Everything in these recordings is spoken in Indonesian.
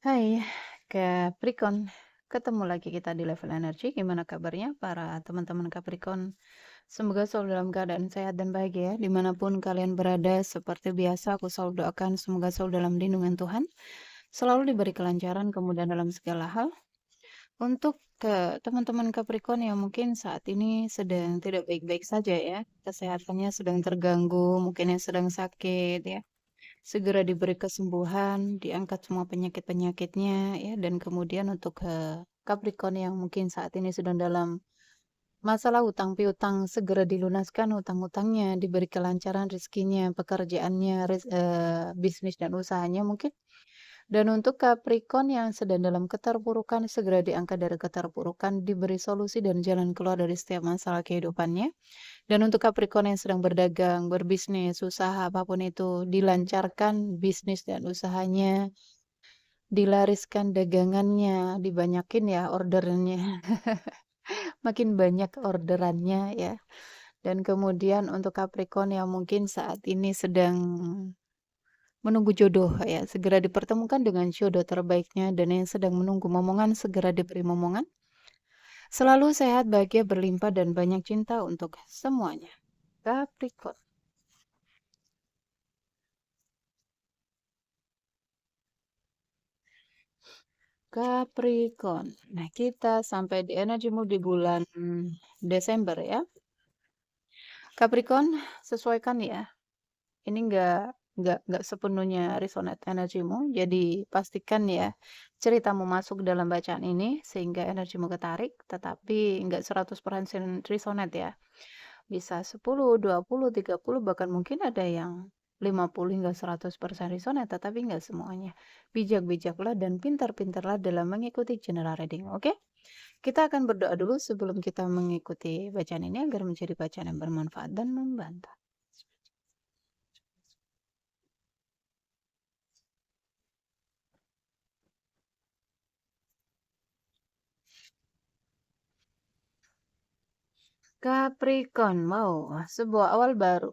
Hai, Capricorn. Ketemu lagi kita di level energi. Gimana kabarnya para teman-teman Capricorn? Semoga selalu dalam keadaan sehat dan bahagia dimanapun kalian berada. Seperti biasa, aku selalu doakan semoga selalu dalam lindungan Tuhan. Selalu diberi kelancaran, kemudahan dalam segala hal. Untuk ke teman-teman Capricorn yang mungkin saat ini sedang tidak baik-baik saja ya. Kesehatannya sedang terganggu, mungkin yang sedang sakit ya, segera diberi kesembuhan, diangkat semua penyakit-penyakitnya ya, dan kemudian untuk Capricorn yang mungkin saat ini sedang dalam masalah hutang piutang segera dilunaskan hutang-hutangnya, diberi kelancaran rezekinya, pekerjaannya, bisnis dan usahanya mungkin. Dan untuk Capricorn yang sedang dalam keterpurukan, segera diangkat dari keterpurukan, diberi solusi dan jalan keluar dari setiap masalah kehidupannya. Dan untuk Capricorn yang sedang berdagang, berbisnis, usaha apapun itu, dilancarkan bisnis dan usahanya, dilariskan dagangannya, dibanyakin ya orderannya, makin banyak orderannya ya. Dan kemudian untuk Capricorn yang mungkin saat ini sedang menunggu jodoh ya, segera dipertemukan dengan jodoh terbaiknya, dan yang sedang menunggu momongan segera diberi momongan. Selalu sehat, bahagia, berlimpah, dan banyak cinta untuk semuanya. Capricorn. Capricorn. Nah, kita sampai di energi mood di bulan Desember ya. Capricorn, sesuaikan ya. Ini nggak sepenuhnya resonate energimu. Jadi pastikan ya ceritamu masuk dalam bacaan ini sehingga energimu ketarik, tetapi nggak 100% resonate ya. Bisa 10, 20, 30, bahkan mungkin ada yang 50 hingga 100% resonate, tetapi nggak semuanya. Bijak-bijaklah dan pintar-pintarlah dalam mengikuti general reading, oke? Kita akan berdoa dulu sebelum kita mengikuti bacaan ini agar menjadi bacaan yang bermanfaat dan membantu. Capricorn, wow, sebuah awal baru.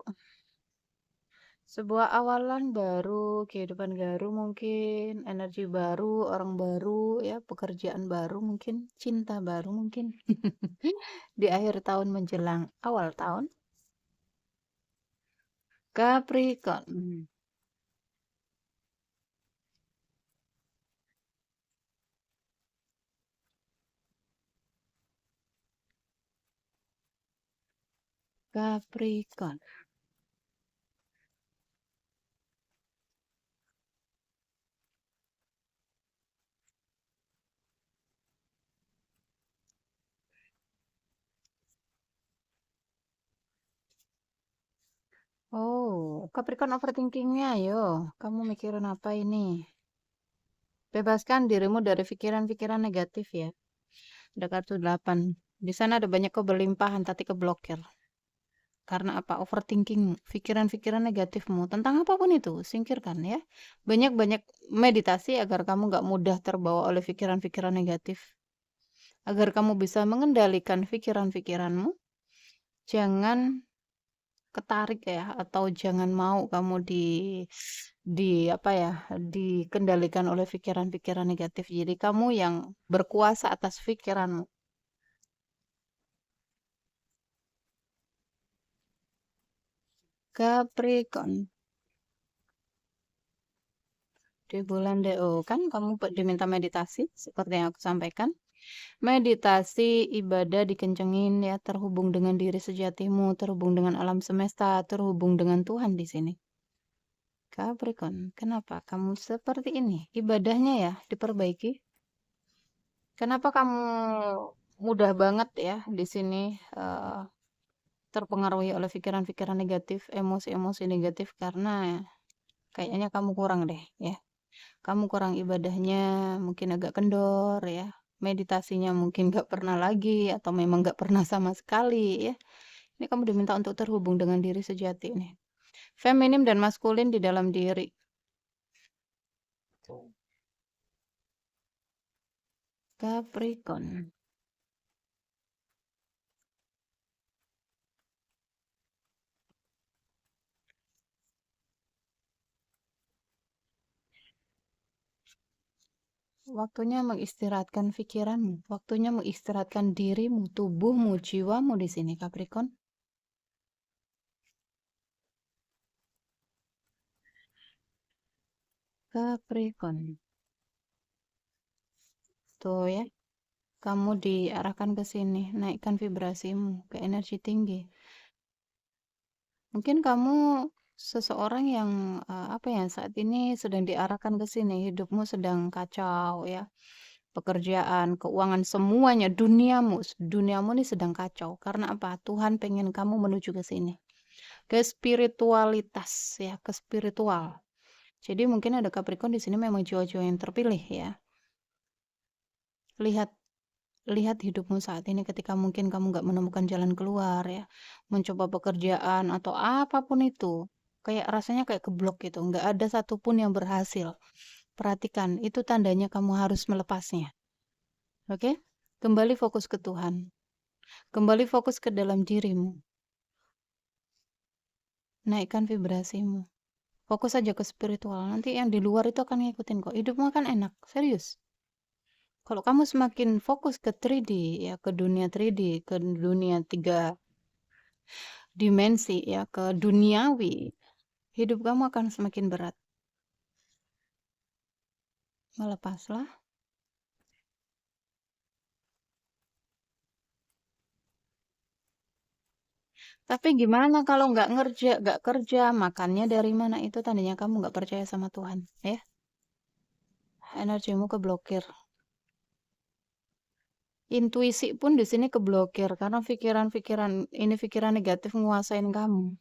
Sebuah awalan baru, kehidupan baru mungkin, energi baru, orang baru, ya, pekerjaan baru mungkin, cinta baru mungkin. Di akhir tahun menjelang awal tahun. Capricorn. Capricorn. Oh, Capricorn overthinkingnya, yo. Kamu mikirin apa ini? Bebaskan dirimu dari pikiran-pikiran negatif ya. Ada kartu 8. Di sana ada banyak keberlimpahan, tapi keblokir. Karena apa? Overthinkingmu, pikiran-pikiran negatifmu tentang apapun itu, singkirkan ya. Banyak-banyak meditasi agar kamu gak mudah terbawa oleh pikiran-pikiran negatif. Agar kamu bisa mengendalikan pikiran-pikiranmu. Jangan ketarik ya, atau jangan mau kamu di apa ya, dikendalikan oleh pikiran-pikiran negatif. Jadi kamu yang berkuasa atas pikiranmu. Capricorn. Di bulan DO kan kamu diminta meditasi seperti yang aku sampaikan. Meditasi, ibadah dikencengin ya, terhubung dengan diri sejatimu, terhubung dengan alam semesta, terhubung dengan Tuhan di sini. Capricorn, kenapa kamu seperti ini? Ibadahnya ya diperbaiki. Kenapa kamu mudah banget ya di sini eh, terpengaruhi oleh pikiran-pikiran negatif, emosi-emosi negatif, karena kayaknya kamu kurang deh ya. Kamu kurang ibadahnya, mungkin agak kendor ya. Meditasinya mungkin gak pernah lagi atau memang gak pernah sama sekali ya. Ini kamu diminta untuk terhubung dengan diri sejati nih. Feminim dan maskulin di dalam diri. Capricorn. Waktunya mengistirahatkan pikiranmu, waktunya mengistirahatkan dirimu, tubuhmu, jiwamu di sini Capricorn. Capricorn. Tuh ya, kamu diarahkan ke sini, naikkan vibrasimu ke energi tinggi. Mungkin kamu seseorang yang apa ya, saat ini sedang diarahkan ke sini, hidupmu sedang kacau ya. Pekerjaan, keuangan, semuanya, duniamu ini sedang kacau. Karena apa? Tuhan pengen kamu menuju ke sini. Ke spiritualitas ya, ke spiritual. Jadi mungkin ada Capricorn di sini memang jiwa-jiwa yang terpilih ya. Lihat lihat hidupmu saat ini ketika mungkin kamu nggak menemukan jalan keluar ya, mencoba pekerjaan atau apapun itu, kayak rasanya kayak keblok gitu, nggak ada satupun yang berhasil. Perhatikan, itu tandanya kamu harus melepasnya. Oke? Kembali fokus ke Tuhan. Kembali fokus ke dalam dirimu. Naikkan vibrasimu. Fokus saja ke spiritual. Nanti yang di luar itu akan ngikutin kok. Hidupmu akan enak. Serius. Kalau kamu semakin fokus ke 3D, ya ke dunia 3D, ke dunia 3 dimensi, ya ke duniawi, hidup kamu akan semakin berat. Melepaslah. Tapi gimana kalau nggak kerja, makannya dari mana? Itu tandanya kamu nggak percaya sama Tuhan, ya. Energimu keblokir. Intuisi pun di sini keblokir karena pikiran negatif menguasain kamu.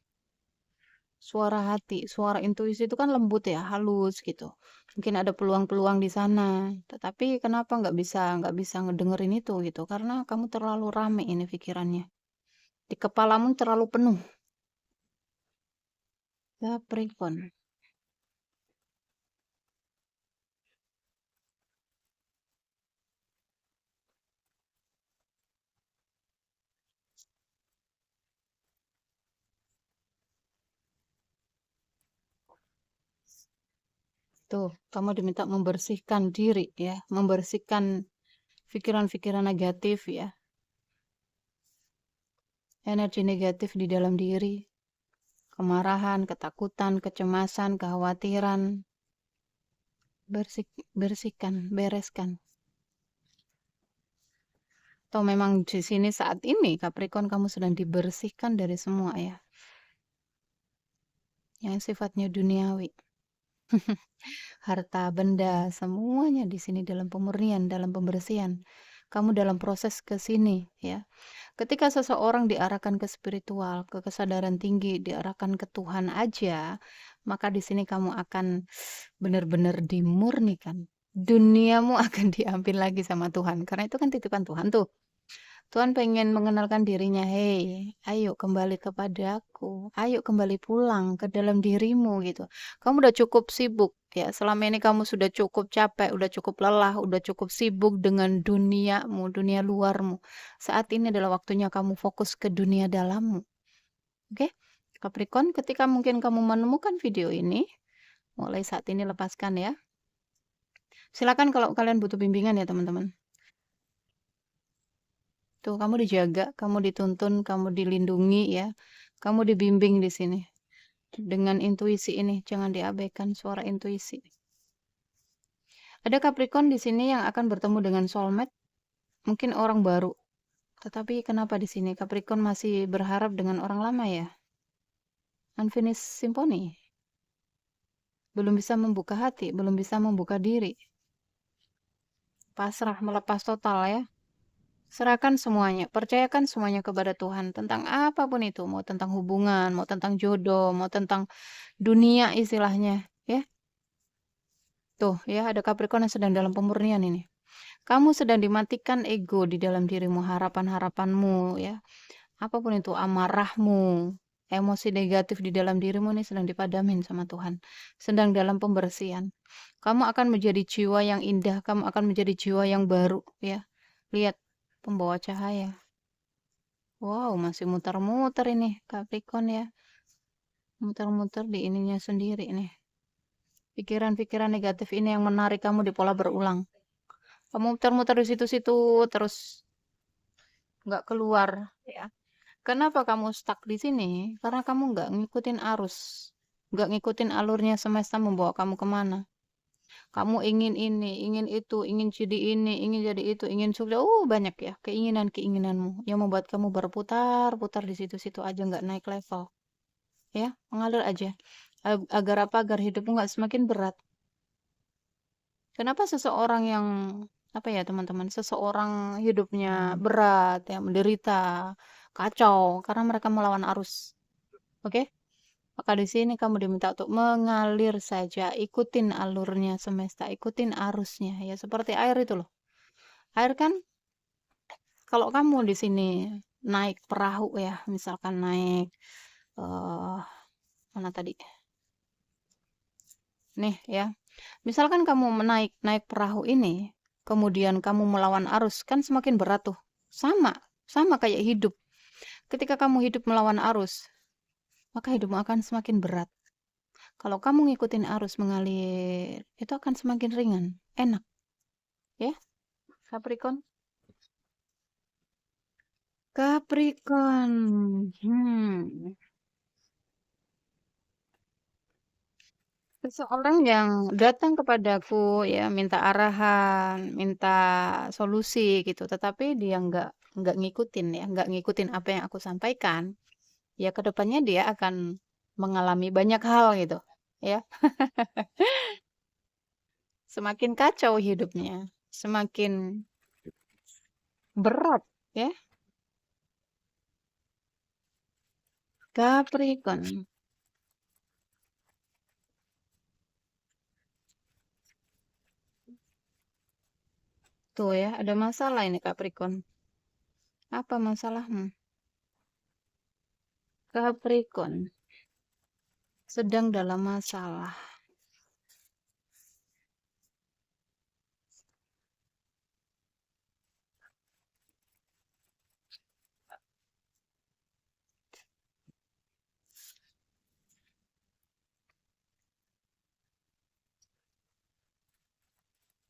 Suara hati, suara intuisi itu kan lembut ya, halus gitu. Mungkin ada peluang-peluang di sana, tetapi kenapa nggak bisa ngedengerin itu gitu? Karena kamu terlalu rame ini pikirannya. Di kepalamu terlalu penuh. Capricorn. Tuh, kamu diminta membersihkan diri ya, membersihkan pikiran-pikiran negatif ya. Energi negatif di dalam diri, kemarahan, ketakutan, kecemasan, kekhawatiran. Bersihkan, bereskan. Atau memang di sini saat ini Capricorn kamu sedang dibersihkan dari semua ya. Yang sifatnya duniawi. Harta, benda, semuanya di sini dalam pemurnian, dalam pembersihan. Kamu dalam proses ke sini ya. Ketika seseorang diarahkan ke spiritual, ke kesadaran tinggi, diarahkan ke Tuhan aja, maka di sini kamu akan benar-benar dimurnikan. Duniamu akan diambil lagi sama Tuhan. Karena itu kan titipan Tuhan tuh. Tuhan pengen mengenalkan dirinya, hei, ayo kembali kepadaku, ayo kembali pulang ke dalam dirimu gitu. Kamu udah cukup sibuk ya, selama ini kamu sudah cukup capek, udah cukup lelah, udah cukup sibuk dengan duniamu, dunia luarmu. Saat ini adalah waktunya kamu fokus ke dunia dalammu. Oke? Capricorn, ketika mungkin kamu menemukan video ini, mulai saat ini lepaskan ya. Silakan kalau kalian butuh bimbingan ya teman-teman. Tuh, kamu dijaga, kamu dituntun, kamu dilindungi ya. Kamu dibimbing di sini. Dengan intuisi ini, jangan diabaikan suara intuisi. Ada Capricorn di sini yang akan bertemu dengan soulmate, mungkin orang baru. Tetapi kenapa di sini Capricorn masih berharap dengan orang lama ya? Unfinished Symphony. Belum bisa membuka hati, belum bisa membuka diri. Pasrah, melepas total ya. Serahkan semuanya, percayakan semuanya kepada Tuhan tentang apapun itu, mau tentang hubungan, mau tentang jodoh, mau tentang dunia istilahnya, ya. Tuh, ya ada Capricorn yang sedang dalam pemurnian ini. Kamu sedang dimatikan ego di dalam dirimu, harapan-harapanmu, ya. Apapun itu, amarahmu, emosi negatif di dalam dirimu ini sedang dipadamin sama Tuhan. Sedang dalam pembersihan. Kamu akan menjadi jiwa yang indah, kamu akan menjadi jiwa yang baru, ya. Lihat, pembawa cahaya. Wow, masih muter-muter ini Capricorn ya. Muter-muter di ininya sendiri nih. Pikiran-pikiran negatif ini yang menarik kamu di pola berulang. Kamu muter-muter di situ-situ terus nggak keluar, ya. Kenapa kamu stuck di sini? Karena kamu nggak ngikutin arus, nggak ngikutin alurnya semesta membawa kamu kemana. Kamu ingin ini, ingin itu, ingin jadi ini, ingin jadi itu, ingin sukses. Banyak ya keinginan-keinginanmu yang membuat kamu berputar-putar di situ-situ aja nggak naik level. Ya, mengalir aja. Agar apa? Agar hidupmu nggak semakin berat. Kenapa seseorang yang apa ya teman-teman? Seseorang hidupnya berat, ya menderita, kacau karena mereka melawan arus. Oke? Maka di sini kamu diminta untuk mengalir saja, ikutin alurnya semesta, ikutin arusnya, ya seperti air itu loh. Air kan kalau kamu di sini naik perahu ya, misalkan naik eh mana tadi? Nih ya. Misalkan kamu naik naik perahu ini, kemudian kamu melawan arus, kan semakin berat tuh. Sama, sama kayak hidup. Ketika kamu hidup melawan arus, maka hidupmu akan semakin berat. Kalau kamu ngikutin arus mengalir, itu akan semakin ringan, enak, ya. Capricorn. Capricorn. Seseorang yang datang kepadaku ya minta arahan, minta solusi gitu, tetapi dia nggak ngikutin ya, nggak ngikutin apa yang aku sampaikan. Ya kedepannya dia akan mengalami banyak hal gitu, ya. Semakin kacau hidupnya, semakin berat, ya. Capricorn. Tuh ya, ada masalah ini Capricorn. Apa masalahmu? Capricorn sedang dalam masalah.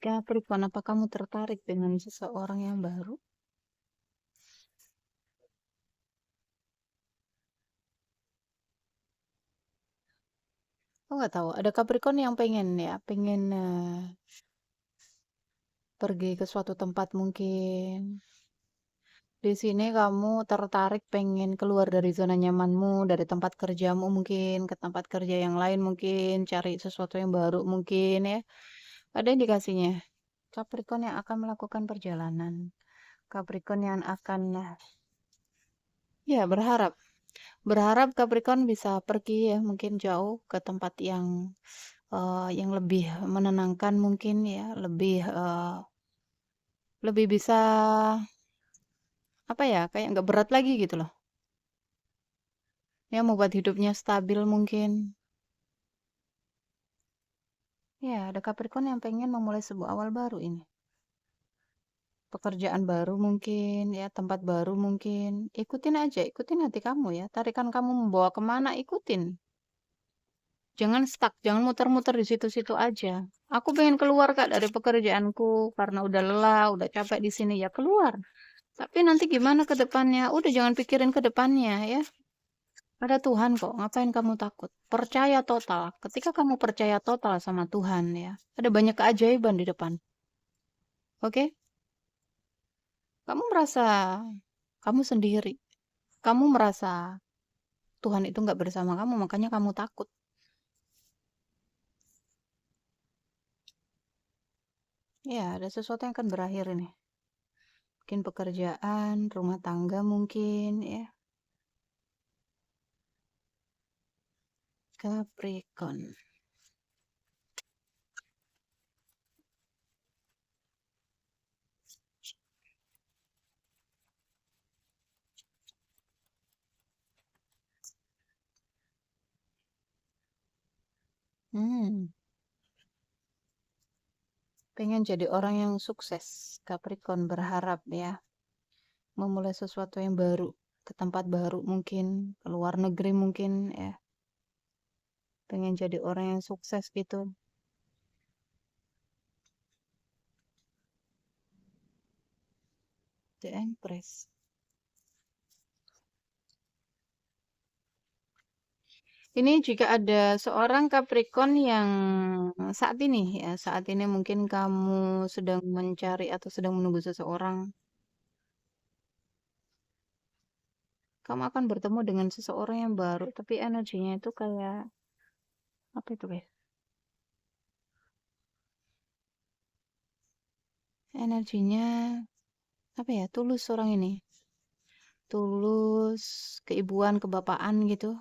Capricorn, apa kamu tertarik dengan seseorang yang baru? Oh, nggak tahu. Ada Capricorn yang pengen ya, pengen pergi ke suatu tempat mungkin. Di sini kamu tertarik pengen keluar dari zona nyamanmu, dari tempat kerjamu mungkin, ke tempat kerja yang lain mungkin, cari sesuatu yang baru mungkin ya. Ada indikasinya. Capricorn yang akan melakukan perjalanan. Capricorn yang akan, ya berharap. Berharap Capricorn bisa pergi ya, mungkin jauh ke tempat yang lebih menenangkan mungkin ya, lebih bisa apa ya, kayak nggak berat lagi gitu loh. Ya membuat hidupnya stabil mungkin. Ya, ada Capricorn yang pengen memulai sebuah awal baru ini. Pekerjaan baru mungkin, ya tempat baru mungkin. Ikutin aja, ikutin hati kamu ya. Tarikan kamu membawa kemana, ikutin. Jangan stuck, jangan muter-muter di situ-situ aja. Aku pengen keluar Kak dari pekerjaanku karena udah lelah, udah capek di sini ya keluar. Tapi nanti gimana ke depannya? Udah jangan pikirin ke depannya ya. Ada Tuhan kok, ngapain kamu takut? Percaya total. Ketika kamu percaya total sama Tuhan ya, ada banyak keajaiban di depan. Oke? Kamu merasa kamu sendiri. Kamu merasa Tuhan itu nggak bersama kamu, makanya kamu takut. Ya, ada sesuatu yang akan berakhir ini. Mungkin pekerjaan, rumah tangga mungkin ya. Capricorn. Hmm, pengen jadi orang yang sukses. Capricorn berharap ya, memulai sesuatu yang baru, ke tempat baru mungkin, ke luar negeri mungkin ya. Pengen jadi orang yang sukses gitu. The Empress. Ini jika ada seorang Capricorn yang saat ini mungkin kamu sedang mencari atau sedang menunggu seseorang, kamu akan bertemu dengan seseorang yang baru, tapi energinya itu kayak apa itu, guys? Energinya apa ya? Tulus orang ini. Tulus, keibuan, kebapaan gitu.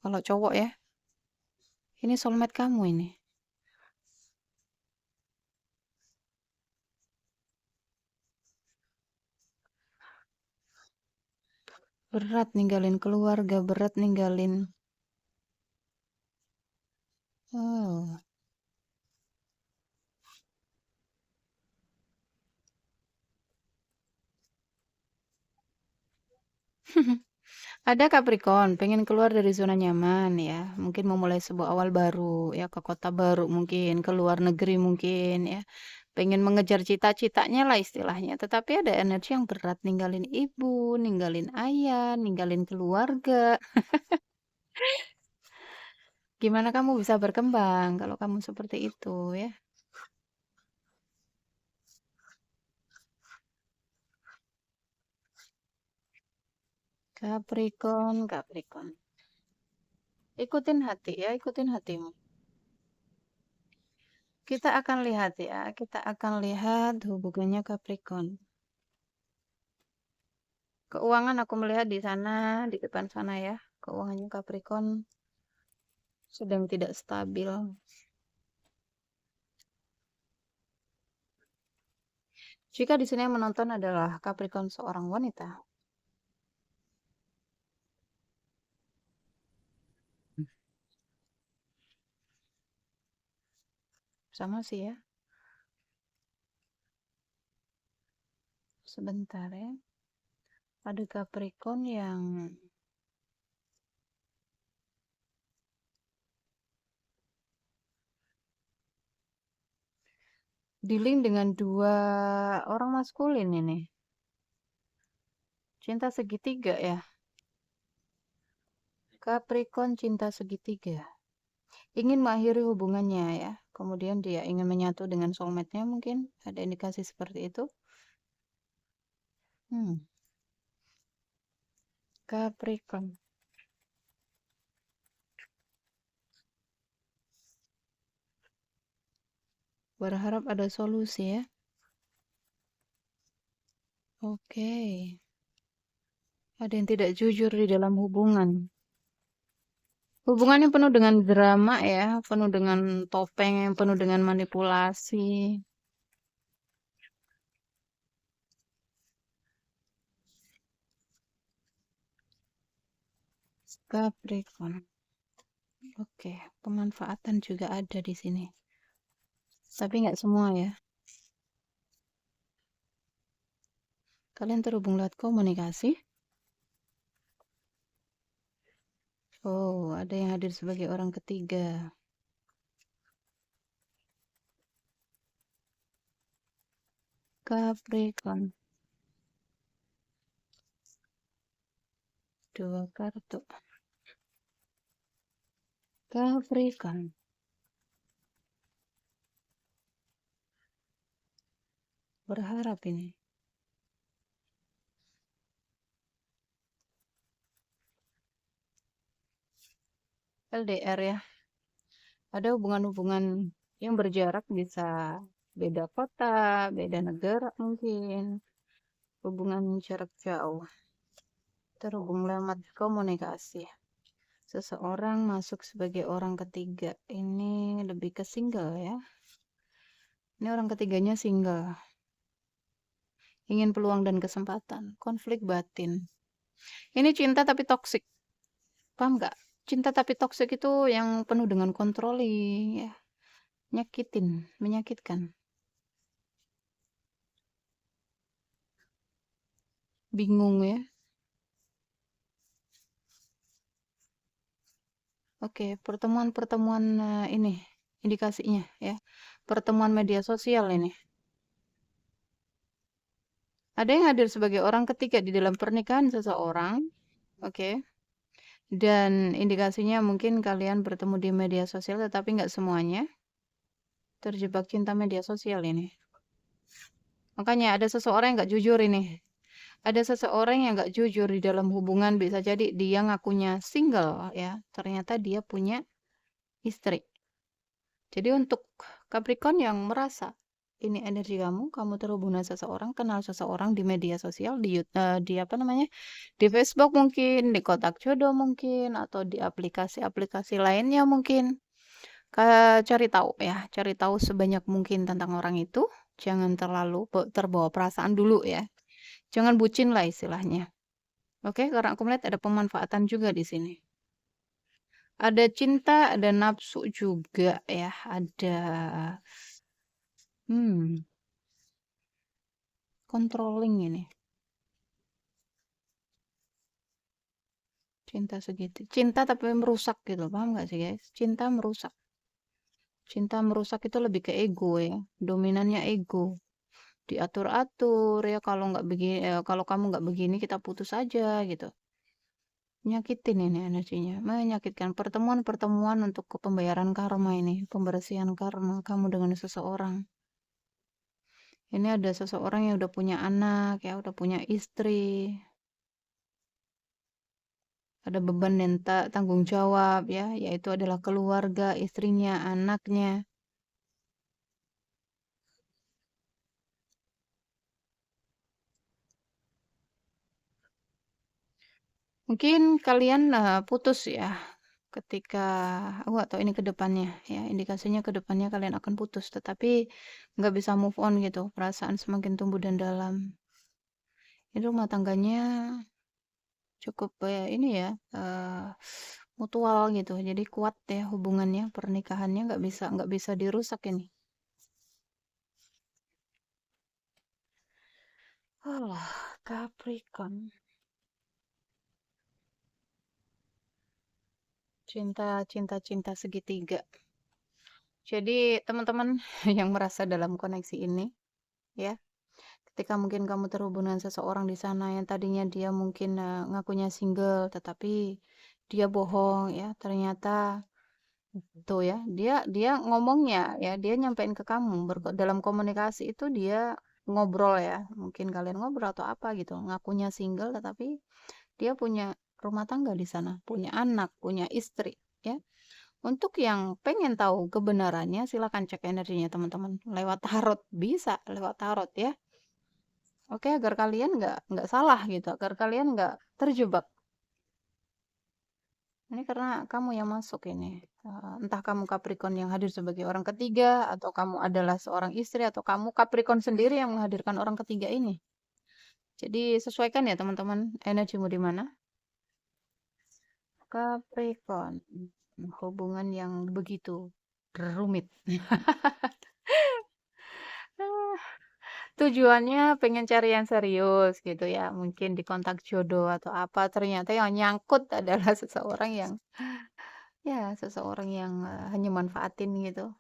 Kalau cowok ya, ini soulmate kamu ini. Berat ninggalin keluarga, berat ninggalin. Oh. Ada Capricorn, pengen keluar dari zona nyaman ya. Mungkin memulai sebuah awal baru ya, ke kota baru mungkin, ke luar negeri mungkin ya. Pengen mengejar cita-citanya lah istilahnya. Tetapi ada energi yang berat, ninggalin ibu, ninggalin ayah, ninggalin keluarga. Gimana kamu bisa berkembang kalau kamu seperti itu ya? Capricorn, Capricorn. Ikutin hati ya, ikutin hatimu. Kita akan lihat ya, kita akan lihat hubungannya Capricorn. Keuangan aku melihat di sana, di depan sana ya. Keuangannya Capricorn sedang tidak stabil. Jika di sini yang menonton adalah Capricorn seorang wanita, sama sih ya. Sebentar ya. Ada Capricorn yang dealing dengan dua orang maskulin ini. Cinta segitiga ya. Capricorn cinta segitiga. Ingin mengakhiri hubungannya ya. Kemudian dia ingin menyatu dengan soulmate-nya mungkin. Ada indikasi seperti itu. Hmm. Capricorn. Berharap ada solusi ya. Oke. Ada yang tidak jujur di dalam hubungan. Hubungannya penuh dengan drama ya, penuh dengan topeng yang penuh dengan manipulasi. Capricorn. Oke, pemanfaatan juga ada di sini. Tapi nggak semua ya. Kalian terhubung lewat komunikasi. Oh, ada yang hadir sebagai orang ketiga. Capricorn. Dua kartu. Capricorn. Berharap ini. LDR ya. Ada hubungan-hubungan yang berjarak, bisa beda kota, beda negara mungkin. Hubungan jarak jauh. Terhubung lewat komunikasi. Seseorang masuk sebagai orang ketiga. Ini lebih ke single ya. Ini orang ketiganya single. Ingin peluang dan kesempatan. Konflik batin. Ini cinta tapi toksik. Paham nggak? Cinta tapi toksik itu yang penuh dengan controlling ya. Nyakitin, menyakitkan. Bingung ya. Oke, pertemuan-pertemuan ini indikasinya ya. Pertemuan media sosial ini. Ada yang hadir sebagai orang ketiga di dalam pernikahan seseorang, oke. Dan indikasinya mungkin kalian bertemu di media sosial, tetapi nggak semuanya terjebak cinta media sosial ini. Makanya ada seseorang yang nggak jujur ini. Ada seseorang yang nggak jujur di dalam hubungan, bisa jadi dia ngakunya single ya, ternyata dia punya istri. Jadi untuk Capricorn yang merasa ini energi kamu, kamu terhubung dengan seseorang, kenal seseorang di media sosial, di apa namanya, di Facebook mungkin, di kotak jodoh mungkin, atau di aplikasi-aplikasi lainnya mungkin. Cari tahu ya, cari tahu sebanyak mungkin tentang orang itu. Jangan terlalu terbawa perasaan dulu ya. Jangan bucin lah istilahnya. Oke, karena aku melihat ada pemanfaatan juga di sini. Ada cinta, ada nafsu juga ya, ada hmm, controlling ini. Cinta segitu. Cinta tapi merusak gitu, paham nggak sih guys? Cinta merusak. Cinta merusak itu lebih ke ego ya, dominannya ego. Diatur-atur ya, kalau nggak begini, kalau kamu nggak begini kita putus aja gitu. Nyakitin ini energinya, menyakitkan pertemuan-pertemuan untuk pembayaran karma ini, pembersihan karma kamu dengan seseorang. Ini ada seseorang yang udah punya anak ya, udah punya istri, ada beban dan tanggung jawab ya, yaitu adalah keluarga, istrinya, anaknya. Mungkin kalian putus ya, ketika aku nggak tahu ini ke depannya ya, indikasinya ke depannya kalian akan putus, tetapi nggak bisa move on gitu, perasaan semakin tumbuh dan dalam. Ini rumah tangganya cukup ini ya, mutual gitu, jadi kuat ya hubungannya, pernikahannya nggak bisa dirusak ini. Oh, Capricorn. Cinta, cinta, cinta segitiga. Jadi teman-teman yang merasa dalam koneksi ini, ya, ketika mungkin kamu terhubung dengan seseorang di sana yang tadinya dia mungkin ngakunya single, tetapi dia bohong, ya, ternyata tuh ya, dia dia ngomongnya, ya, dia nyampein ke kamu dalam komunikasi itu dia ngobrol ya, mungkin kalian ngobrol atau apa gitu, ngakunya single, tetapi dia punya rumah tangga di sana, punya anak, punya istri, ya. Untuk yang pengen tahu kebenarannya, silakan cek energinya teman-teman. Lewat tarot, bisa lewat tarot ya. Oke, agar kalian nggak salah gitu, agar kalian nggak terjebak. Ini karena kamu yang masuk ini. Entah kamu Capricorn yang hadir sebagai orang ketiga, atau kamu adalah seorang istri, atau kamu Capricorn sendiri yang menghadirkan orang ketiga ini. Jadi sesuaikan ya teman-teman, energimu di mana. Capricorn, hubungan yang begitu rumit. Tujuannya pengen cari yang serius gitu ya, mungkin di kontak jodoh atau apa, ternyata yang nyangkut adalah seseorang yang hanya manfaatin gitu.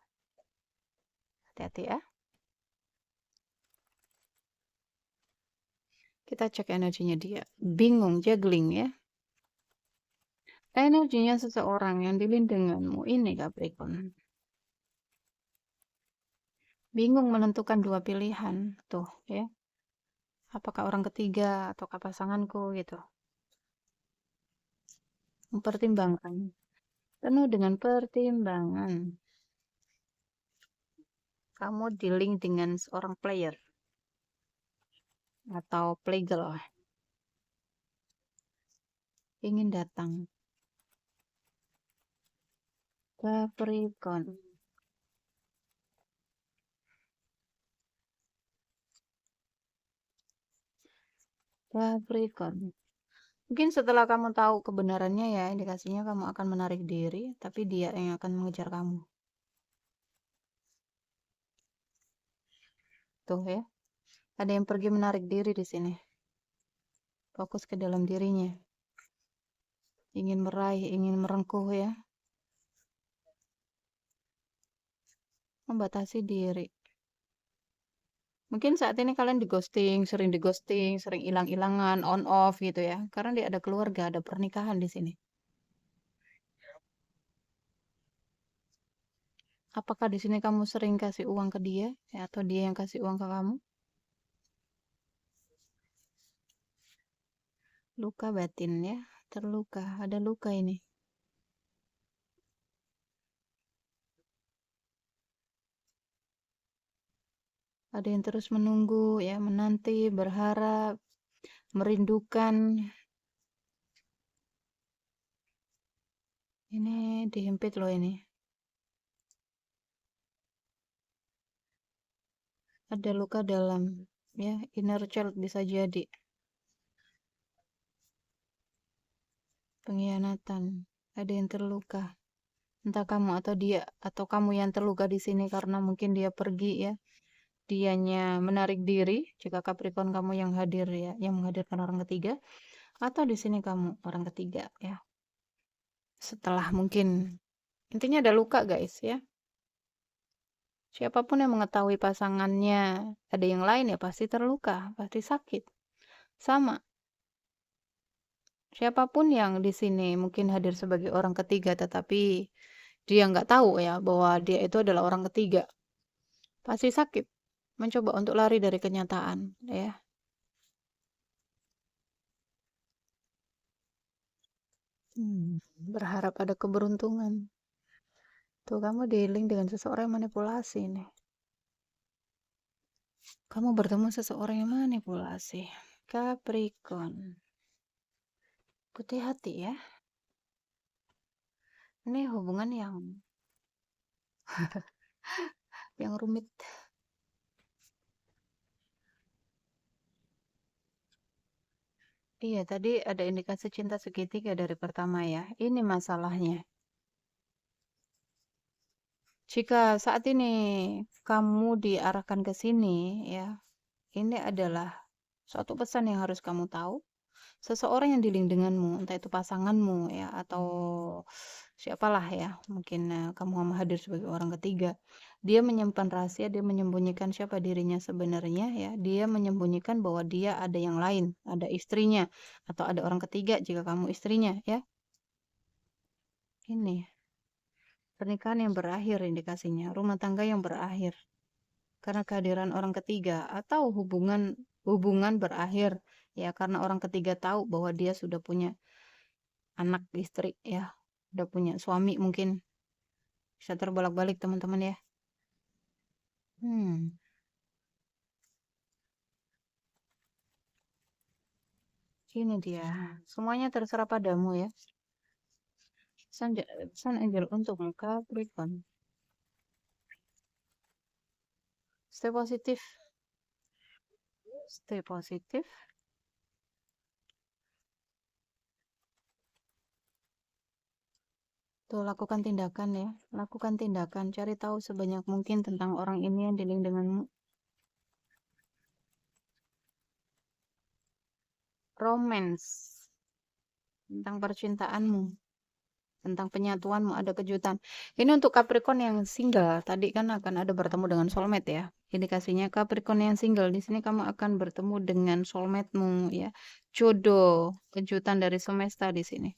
Hati-hati ya. Kita cek energinya dia. Bingung, juggling ya. Energinya seseorang yang dilindungi denganmu ini Capricorn. Bingung menentukan dua pilihan. Tuh ya. Apakah orang ketiga ataukah pasanganku gitu. Mempertimbangkan. Penuh dengan pertimbangan. Kamu dealing dengan seorang player atau playgirl ingin datang. Capricorn. Capricorn. Mungkin setelah kamu tahu kebenarannya ya, indikasinya kamu akan menarik diri, tapi dia yang akan mengejar kamu. Tuh ya. Ada yang pergi menarik diri di sini. Fokus ke dalam dirinya. Ingin meraih, ingin merengkuh ya. Membatasi diri. Mungkin saat ini kalian sering di-ghosting, sering hilang-hilangan, on off gitu ya. Karena dia ada keluarga, ada pernikahan di sini. Apakah di sini kamu sering kasih uang ke dia, ya, atau dia yang kasih uang ke kamu? Luka batin ya, terluka, ada luka ini. Ada yang terus menunggu ya, menanti, berharap, merindukan. Ini dihimpit loh ini. Ada luka dalam, ya, inner child bisa jadi. Pengkhianatan. Ada yang terluka. Entah kamu atau dia, atau kamu yang terluka di sini karena mungkin dia pergi ya. Dianya menarik diri, jika Capricorn kamu yang hadir ya, yang menghadirkan orang ketiga, atau di sini kamu orang ketiga ya. Setelah mungkin intinya ada luka guys ya. Siapapun yang mengetahui pasangannya ada yang lain ya pasti terluka, pasti sakit. Sama. Siapapun yang di sini mungkin hadir sebagai orang ketiga tetapi dia nggak tahu ya bahwa dia itu adalah orang ketiga. Pasti sakit. Mencoba untuk lari dari kenyataan ya. Berharap ada keberuntungan. Tuh kamu dealing dengan seseorang yang manipulasi nih. Kamu bertemu seseorang yang manipulasi. Capricorn. Putih hati ya. Ini hubungan yang rumit. Iya, tadi ada indikasi cinta segitiga dari pertama ya. Ini masalahnya. Jika saat ini kamu diarahkan ke sini ya, ini adalah suatu pesan yang harus kamu tahu. Seseorang yang dealing denganmu, entah itu pasanganmu ya atau siapalah ya, mungkin kamu mau hadir sebagai orang ketiga. Dia menyimpan rahasia, dia menyembunyikan siapa dirinya sebenarnya ya. Dia menyembunyikan bahwa dia ada yang lain, ada istrinya atau ada orang ketiga jika kamu istrinya ya. Ini pernikahan yang berakhir indikasinya, rumah tangga yang berakhir karena kehadiran orang ketiga atau hubungan berakhir ya karena orang ketiga tahu bahwa dia sudah punya anak istri ya, udah punya suami mungkin. Bisa terbolak-balik teman-teman ya. Hmm, ini dia. Semuanya terserah padamu ya. Sun Angel untuk Capricorn. Stay positif. Stay positif. Tuh, lakukan tindakan ya. Lakukan tindakan. Cari tahu sebanyak mungkin tentang orang ini yang dealing denganmu. Romance. Tentang percintaanmu. Tentang penyatuanmu ada kejutan. Ini untuk Capricorn yang single. Tadi kan akan ada bertemu dengan soulmate ya. Indikasinya Capricorn yang single. Di sini kamu akan bertemu dengan soulmate-mu ya. Jodoh, kejutan dari semesta di sini.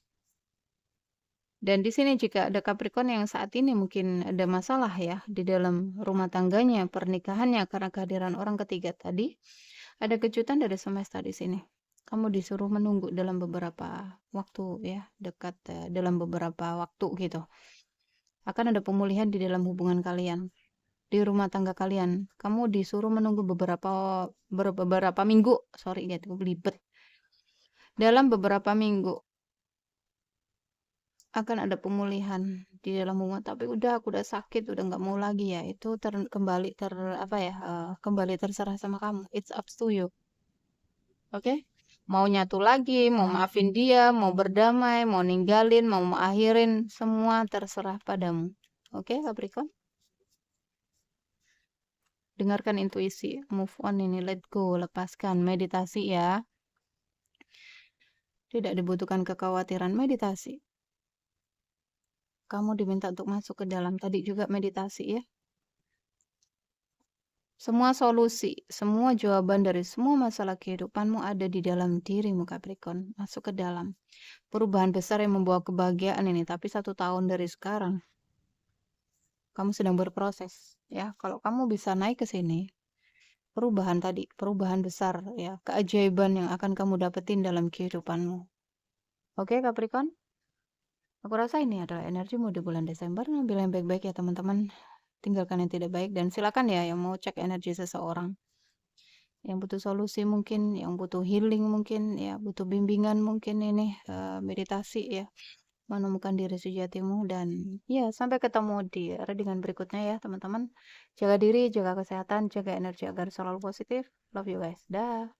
Dan di sini jika ada Capricorn yang saat ini mungkin ada masalah ya di dalam rumah tangganya, pernikahannya karena kehadiran orang ketiga tadi, ada kejutan dari semesta di sini. Kamu disuruh menunggu dalam beberapa waktu ya, dekat dalam beberapa waktu gitu. Akan ada pemulihan di dalam hubungan kalian, di rumah tangga kalian. Kamu disuruh menunggu beberapa minggu, sorry gitu, belibet. Dalam beberapa minggu akan ada pemulihan di dalam hubungan. Tapi udah, aku udah sakit, udah nggak mau lagi ya. Itu kembali terserah sama kamu. It's up to you. Oke? Mau nyatu lagi, mau maafin dia, mau berdamai, mau ninggalin, mau akhirin, semua terserah padamu. Oke, Capricorn? Dengarkan intuisi, move on ini, let go, lepaskan, meditasi ya. Tidak dibutuhkan kekhawatiran, meditasi. Kamu diminta untuk masuk ke dalam, tadi juga meditasi ya. Semua solusi, semua jawaban dari semua masalah kehidupanmu ada di dalam dirimu, Capricorn. Masuk ke dalam. Perubahan besar yang membawa kebahagiaan ini, tapi 1 tahun dari sekarang, kamu sedang berproses. Ya, kalau kamu bisa naik ke sini, perubahan tadi, perubahan besar, ya, keajaiban yang akan kamu dapetin dalam kehidupanmu. Oke, Capricorn? Aku rasa ini adalah energimu di bulan Desember. Ambil yang baik-baik ya, teman-teman. Tinggalkan yang tidak baik dan silakan ya yang mau cek energi seseorang. Yang butuh solusi mungkin, yang butuh healing mungkin, ya butuh bimbingan mungkin ini meditasi ya, menemukan diri sejatimu dan ya sampai ketemu di readingan berikutnya ya teman-teman. Jaga diri, jaga kesehatan, jaga energi agar selalu positif. Love you guys. Dah.